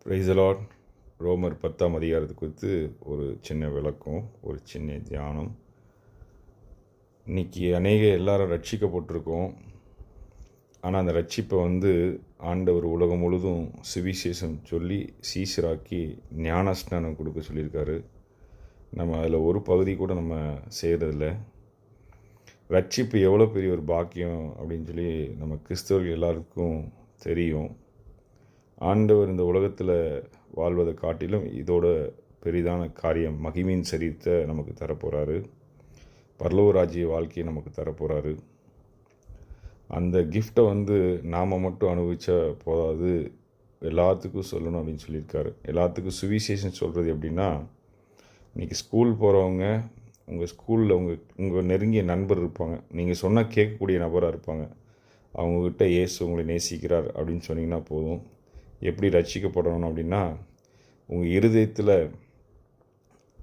Praise the Lord. ரோமர் 10ஆம் அதிகாரத்தை குறித்து ஒரு சின்ன விளக்கம், ஒரு சின்ன தியானம். இன்றைக்கி எல்லாரும் ரட்சிக்கப்பட்டிருக்கோம். ஆனால் அந்த ரட்சிப்பை ஆண்டவர் உலகம் முழுதும் சுவிசேஷம் சொல்லி சீசராக்கி ஞானஸ்நானம் கொடுக்க சொல்லியிருக்காரு. நம்ம அதில் ஒரு பகுதி கூட நம்ம செய்கிறதில்ல. ரட்சிப்பு எவ்வளோ பெரிய ஒரு பாக்கியம் அப்படின்னு சொல்லி நம்ம கிறிஸ்தவர்கள் எல்லாருக்கும் தெரியும். ஆண்டவர் இந்த உலகத்தில் வாழ்வதை காட்டிலும் இதோட பெரிதான காரியம் மகிமையின் சரீரத்தை நமக்கு தரப்போகிறாரு. பரலோக ராஜ்ய வாழ்க்கையை நமக்கு தரப்போகிறாரு. அந்த கிஃப்டை நாம் மட்டும் அனுபவிச்சா போதாது, எல்லாத்துக்கும் சொல்லணும் அப்படின்னு சொல்லியிருக்காரு. எல்லாத்துக்கும் சுவிசேஷம் சொல்கிறது எப்படின்னா, இன்றைக்கி ஸ்கூல் போகிறவங்க உங்கள் ஸ்கூலில் உங்கள் நெருங்கிய நண்பர் இருப்பாங்க. நீங்கள் சொன்னால் கேட்கக்கூடிய நபராக இருப்பாங்க. அவங்கக்கிட்ட இயேசு உங்களை நேசிக்கிறார் அப்படின்னு சொன்னீங்கன்னா போதும். எப்படி ரட்சிக்கப்படணும் அப்படின்னா, உங்கள் இருதயத்தில்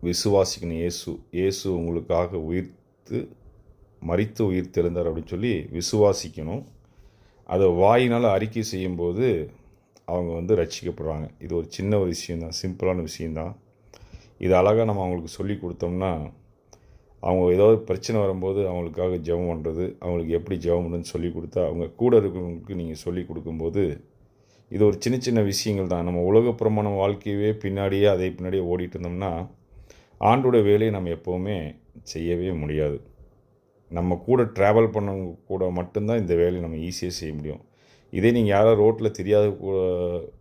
விசுவாசிக்கணும். இயேசு உங்களுக்காக மரித்து உயிர் தெழுந்தார் அப்படின்னு சொல்லி விசுவாசிக்கணும். அதை வாயினால் அறிக்கை செய்யும்போது அவங்க ரட்சிக்கப்படுறாங்க. இது ஒரு சின்ன ஒரு விஷயந்தான், சிம்பிளான விஷயந்தான். இது அழகாக நம்ம அவங்களுக்கு சொல்லி கொடுத்தோம்னா, அவங்க ஏதாவது பிரச்சனை வரும்போது அவங்களுக்காக ஜெபம் பண்ணுறது, அவங்களுக்கு எப்படி ஜெபம் பண்ணுன்னு சொல்லி கொடுத்தா, அவங்க கூட இருக்கிறவங்களுக்கு நீங்கள் சொல்லி கொடுக்கும்போது, இது ஒரு சின்ன சின்ன விஷயங்கள் தான். நம்ம உலகப்புறமான வாழ்க்கையவே பின்னாடியே ஓடிட்டு இருந்தோம்னா, ஆண்டோட வேலையை நம்ம எப்போவுமே செய்யவே முடியாது. நம்ம கூட ட்ராவல் பண்ணவங்க கூட மட்டும்தான் இந்த வேலையை நம்ம ஈஸியாக செய்ய முடியும். இதே நீங்கள் யாராவது ரோட்டில் தெரியாத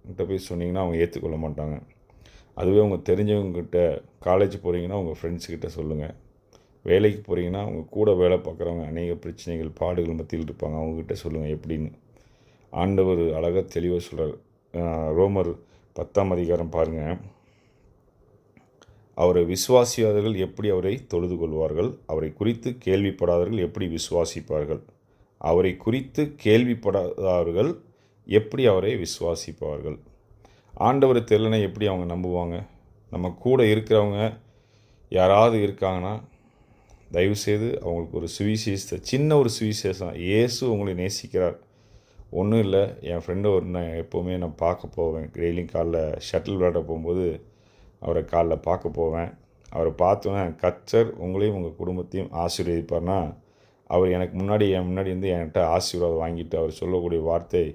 கிட்ட போய் சொன்னீங்கன்னா அவங்க ஏற்றுக்கொள்ள மாட்டாங்க. அதுவே அவங்க தெரிஞ்சவங்ககிட்ட, காலேஜ் போகிறீங்கன்னா உங்கள் ஃப்ரெண்ட்ஸுக்கிட்ட சொல்லுங்கள். வேலைக்கு போகிறீங்கன்னா அவங்க கூட வேலை பார்க்குறவங்க அநேக பிரச்சனைகள், பாடுகள் மத்தியில் இருப்பாங்க, அவங்கக்கிட்ட சொல்லுங்கள் எப்படின்னு. ஆண்டவர் அழகாக தெளிவாக சொல்கிறார். ரோமர் 10ஆம் அதிகாரம் பாருங்கள். அவரை விசுவாசியாதவர்கள் எப்படி அவரை தொழுது கொள்வார்கள்? அவரை குறித்து கேள்விப்படாதவர்கள் எப்படி விசுவாசிப்பார்கள்? அவரை குறித்து கேள்விப்படாதவர்கள் எப்படி அவரை விசுவாசிப்பார்கள்? ஆண்டவரை தெரியலனா எப்படி அவங்க நம்புவாங்க? நம்ம கூட இருக்கிறவங்க யாராவது இருக்காங்கன்னா, தயவுசெய்து அவங்களுக்கு ஒரு சுவிசேஷத்தை, சின்ன ஒரு சுவிசேஷம், இயேசு உங்களை நேசிக்கிறார். ஒன்றும் இல்லை, என் ஃப்ரெண்டு நான் எப்போவுமே பார்க்க போவேன். டெய்லியும் காலைல ஷட்டில் விளையாட போகும்போது அவரை காலைல பார்க்க போவேன். அவரை பார்த்தோன்னே கர்த்தர் உங்களையும் உங்கள் குடும்பத்தையும் ஆசீர்வதிப்பார்னா, அவர் எனக்கு முன்னாடி என்கிட்ட ஆசீர்வாதம் வாங்கிட்டு அவர் சொல்லக்கூடிய வார்த்தை,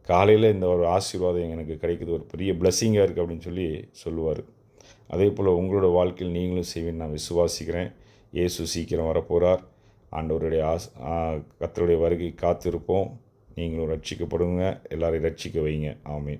காலையில் இந்த ஒரு ஆசீர்வாதம் எனக்கு கிடைக்குது, ஒரு பெரிய பிளஸ்ஸிங்காக இருக்குது அப்படின்னு சொல்லி சொல்லுவார். அதே போல் உங்களோட வாழ்க்கையில் நீங்களும் செய்வேன்னு நான் விசுவாசிக்கிறேன். இயேசு சீக்கிரம் வரப்போகிறார். ஆண்டவருடைய கர்த்தருடைய வருகை காத்திருப்போம். நீங்களும் ரட்சிக்கப்படுங்க. எல்லாரையும் ரட்சிக்க வைங்க. ஆமென்.